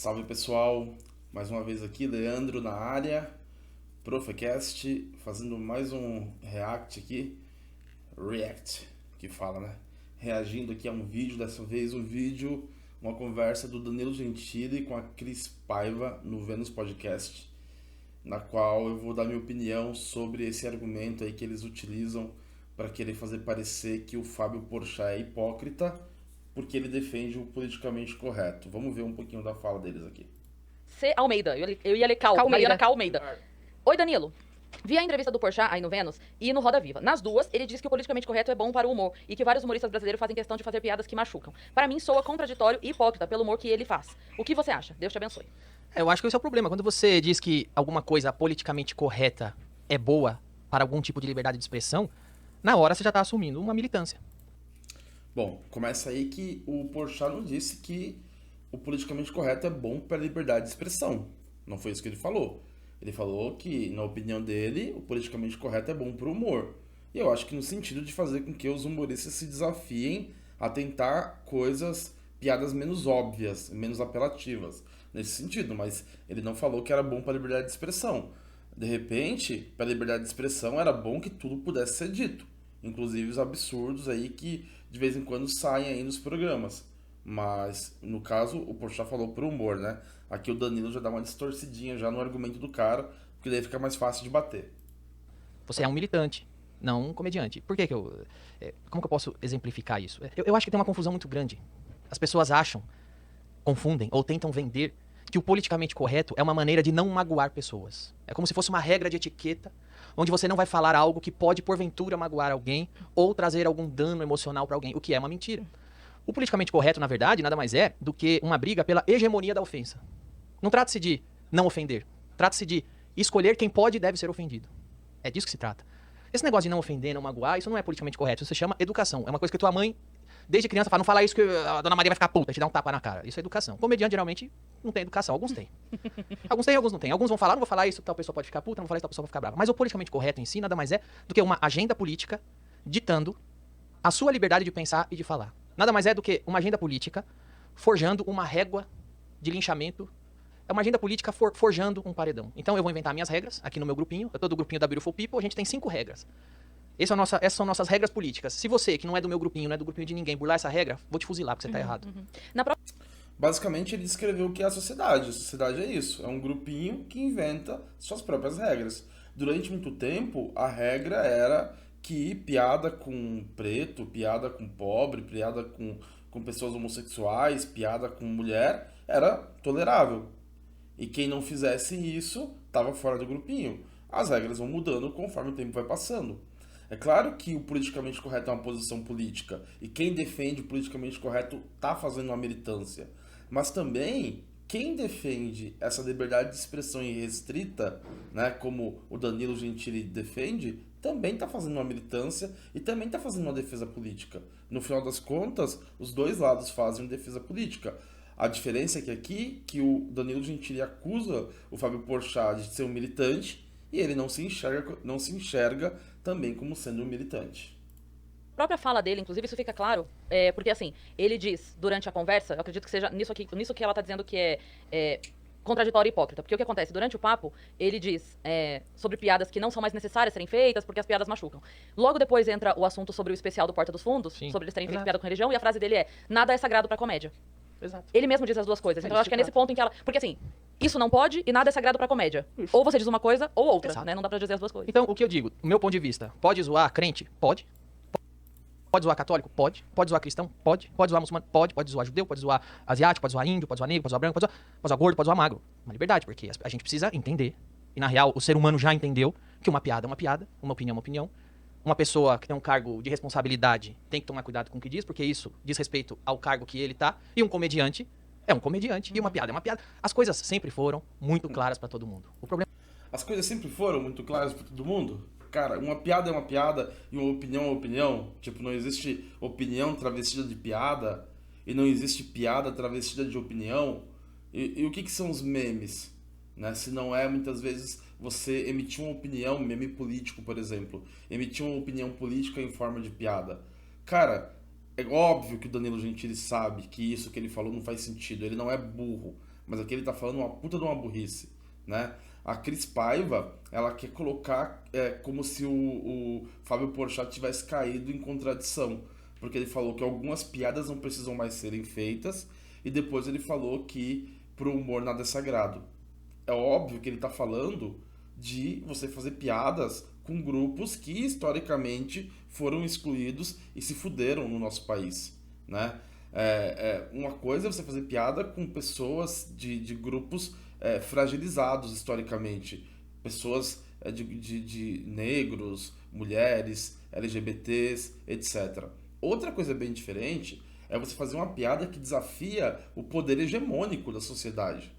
Salve pessoal, mais uma vez aqui, Leandro na área, Profecast, fazendo mais um React, que fala, né? Reagindo aqui a um vídeo, dessa vez uma conversa do Danilo Gentili com a Cris Paiva no Vênus Podcast, na qual eu vou dar minha opinião sobre esse argumento aí que eles utilizam para querer fazer parecer que o Fábio Porchat é hipócrita porque ele defende o politicamente correto. Vamos ver um pouquinho da fala deles aqui. C. Almeida, eu ia ler Mariana K. Almeida. Oi, Danilo. Vi a entrevista do Porchat aí no Vênus e no Roda Viva. Nas duas, ele diz que o politicamente correto é bom para o humor e que vários humoristas brasileiros fazem questão de fazer piadas que machucam. Para mim, soa contraditório e hipócrita pelo humor que ele faz. O que você acha? Deus te abençoe. Eu acho que esse é o problema. Quando você diz que alguma coisa politicamente correta é boa para algum tipo de liberdade de expressão, na hora você já está assumindo uma militância. Bom, começa aí que o Porchat não disse que o politicamente correto é bom para a liberdade de expressão. Não foi isso que ele falou. Ele falou que, na opinião dele, o politicamente correto é bom para o humor. E eu acho que no sentido de fazer com que os humoristas se desafiem a tentar piadas menos óbvias, menos apelativas. Nesse sentido, mas ele não falou que era bom para a liberdade de expressão. De repente, para a liberdade de expressão era bom que tudo pudesse ser dito. Inclusive os absurdos aí que de vez em quando saem aí nos programas. Mas, no caso, o Porchat falou pro humor, né? Aqui o Danilo já dá uma distorcidinha já no argumento do cara, porque daí fica mais fácil de bater. Você é um militante, não um comediante. Por que como que eu posso exemplificar isso? Eu acho que tem uma confusão muito grande. As pessoas confundem ou tentam vender que o politicamente correto é uma maneira de não magoar pessoas. É como se fosse uma regra de etiqueta, onde você não vai falar algo que pode, porventura, magoar alguém ou trazer algum dano emocional para alguém, o que é uma mentira. O politicamente correto, na verdade, nada mais é do que uma briga pela hegemonia da ofensa. Não trata-se de não ofender, trata-se de escolher quem pode e deve ser ofendido. É disso que se trata. Esse negócio de não ofender, não magoar, isso não é politicamente correto, isso se chama educação. É uma coisa que tua mãe, desde criança, fala, não fala isso que a dona Maria vai ficar puta, te dá um tapa na cara. Isso é educação. Comediante, geralmente, não tem educação. Alguns têm. Alguns têm, alguns não têm. Alguns vão falar, não vou falar isso, tal pessoa pode ficar puta, não vou falar isso, tal pessoa vai ficar brava. Mas o politicamente correto em si nada mais é do que uma agenda política ditando a sua liberdade de pensar e de falar. Nada mais é do que uma agenda política forjando uma régua de linchamento. É uma agenda política forjando um paredão. Então eu vou inventar minhas regras aqui no meu grupinho. Eu tô do grupinho da Beautiful People, a gente tem 5 regras. Essas são nossas regras políticas. Se você, que não é do meu grupinho, não é do grupinho de ninguém, burlar essa regra, vou te fuzilar, porque você tá errado. Basicamente, ele descreveu o que é a sociedade. A sociedade é isso. É um grupinho que inventa suas próprias regras. Durante muito tempo, a regra era que piada com preto, piada com pobre, piada com pessoas homossexuais, piada com mulher, era tolerável. E quem não fizesse isso, estava fora do grupinho. As regras vão mudando conforme o tempo vai passando. É claro que o politicamente correto é uma posição política, e quem defende o politicamente correto está fazendo uma militância. Mas também, quem defende essa liberdade de expressão irrestrita, né, como o Danilo Gentili defende, também está fazendo uma militância e também está fazendo uma defesa política. No final das contas, os dois lados fazem uma defesa política. A diferença é que aqui, que o Danilo Gentili acusa o Fábio Porchat de ser um militante e ele não se enxerga também como sendo um militante. A própria fala dele, inclusive, isso fica claro, porque assim, ele diz durante a conversa, eu acredito que seja nisso que ela tá dizendo que é contraditório e hipócrita, porque o que acontece? Durante o papo, ele diz sobre piadas que não são mais necessárias serem feitas porque as piadas machucam. Logo depois entra o assunto sobre o especial do Porta dos Fundos, Sim, sobre eles terem feito exato. piada com religião, e a frase dele é: nada é sagrado pra comédia. Exato. Ele mesmo diz as duas coisas. É Então eu acho que é nesse ponto em que ela. Porque assim, isso não pode e nada é sagrado pra comédia. Isso. Ou você diz uma coisa ou outra, Exato. né? Não dá pra dizer as duas coisas. Então, o que eu digo, do meu ponto de vista, pode zoar crente? Pode. Pode zoar católico? Pode. Pode zoar cristão? Pode. Pode zoar muçulmano? Pode. Pode zoar judeu? Pode zoar asiático? Pode zoar índio? Pode zoar negro? Pode zoar branco? Pode zoar gordo? Pode zoar magro. Uma liberdade, porque a gente precisa entender. E na real, o ser humano já entendeu que uma piada é uma piada, uma opinião é uma opinião. Uma pessoa que tem um cargo de responsabilidade tem que tomar cuidado com o que diz, porque isso diz respeito ao cargo que ele tá. E um comediante é um comediante e uma piada é uma piada. As coisas sempre foram muito claras pra todo mundo. O problema As coisas sempre foram muito claras para todo mundo? Cara, uma piada é uma piada e uma opinião é uma opinião. Tipo, não existe opinião travestida de piada e não existe piada travestida de opinião. E o que são os memes? Né? Se não é, muitas vezes, você emitir uma opinião, meme político, por exemplo. Emitir uma opinião política em forma de piada. Cara, é óbvio que o Danilo Gentili sabe que isso que ele falou não faz sentido. Ele não é burro. mas aqui ele tá falando uma puta de uma burrice, né? A Cris Paiva, ela quer colocar como se o Fábio Porchat tivesse caído em contradição, porque ele falou que algumas piadas não precisam mais serem feitas, e depois ele falou que pro humor nada é sagrado. É óbvio que ele tá falando de você fazer piadas com grupos que historicamente foram excluídos e se fuderam no nosso país, né? Uma coisa é você fazer piada com pessoas de grupos fragilizados historicamente, pessoas de negros, mulheres, LGBTs, etc. Outra coisa bem diferente é você fazer uma piada que desafia o poder hegemônico da sociedade.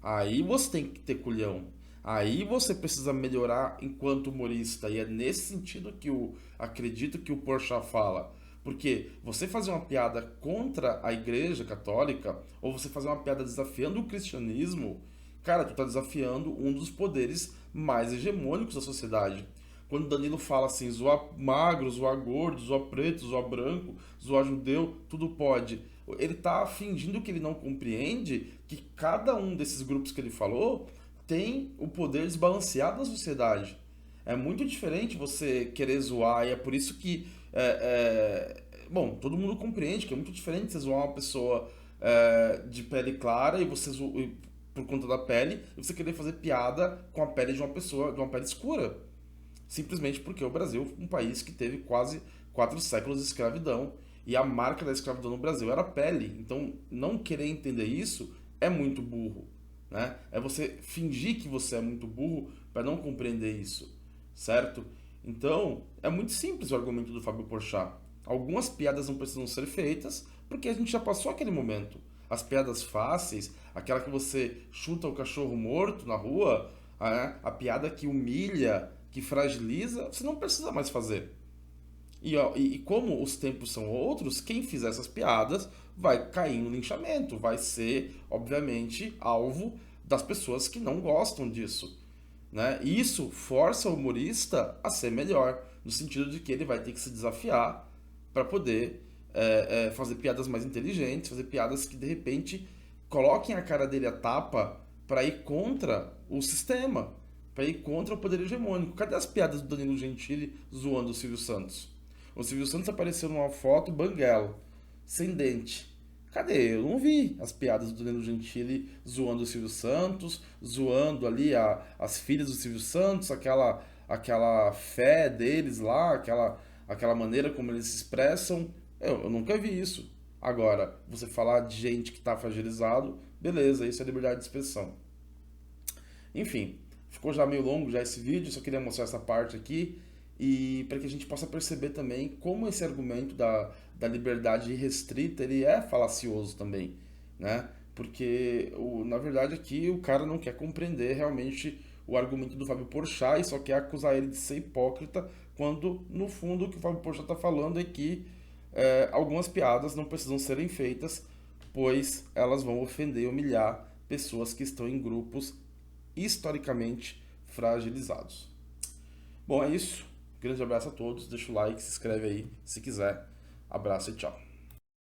Aí você tem que ter culhão. Aí você precisa melhorar enquanto humorista. E é nesse sentido que eu acredito que o Porchat fala. Porque você fazer uma piada contra a Igreja Católica, ou você fazer uma piada desafiando o cristianismo, cara, tu tá desafiando um dos poderes mais hegemônicos da sociedade. Quando Danilo fala assim, zoar magro, zoar gordo, zoar preto, zoar branco, zoar judeu, tudo pode. Ele tá fingindo que ele não compreende que cada um desses grupos que ele falou tem o poder desbalanceado da sociedade. É muito diferente você querer zoar, e é por isso que. Bom, todo mundo compreende que é muito diferente você zoar uma pessoa de pele clara e você por conta da pele, e você querer fazer piada com a pele de uma pessoa de uma pele escura. Simplesmente porque o Brasil é um país que teve quase 4 séculos de escravidão, e a marca da escravidão no Brasil era a pele. Então, não querer entender isso é muito burro, né? É você fingir que você é muito burro para não compreender isso, certo? Então, é muito simples o argumento do Fábio Porchat. Algumas piadas não precisam ser feitas porque a gente já passou aquele momento. As piadas fáceis, aquela que você chuta o cachorro morto na rua, a piada que humilha, que fragiliza, você não precisa mais fazer. E como os tempos são outros, quem fizer essas piadas vai cair no linchamento, vai ser, obviamente, alvo das pessoas que não gostam disso, né? E isso força o humorista a ser melhor, no sentido de que ele vai ter que se desafiar para poder fazer piadas mais inteligentes, fazer piadas que, de repente, coloquem a cara dele a tapa para ir contra o sistema, para ir contra o poder hegemônico. Cadê as piadas do Danilo Gentili zoando o Silvio Santos? O Silvio Santos apareceu numa foto banguelo, sem dente. Cadê? Eu não vi as piadas do Danilo Gentili zoando o Silvio Santos, zoando ali as filhas do Silvio Santos, aquela fé deles lá, aquela maneira como eles se expressam. Eu nunca vi isso. Agora, você falar de gente que está fragilizado, beleza, isso é liberdade de expressão. Enfim, ficou já meio longo já esse vídeo, só queria mostrar essa parte aqui, e para que a gente possa perceber também como esse argumento da liberdade irrestrita ele é falacioso também, né? Porque na verdade aqui o cara não quer compreender realmente o argumento do Fábio Porchat e só quer acusar ele de ser hipócrita, quando no fundo o que o Fábio Porchat está falando é que algumas piadas não precisam serem feitas, pois elas vão ofender e humilhar pessoas que estão em grupos historicamente fragilizados. Bom, é isso. Grande abraço a todos. Deixa o like, se inscreve aí se quiser. Abraço e tchau.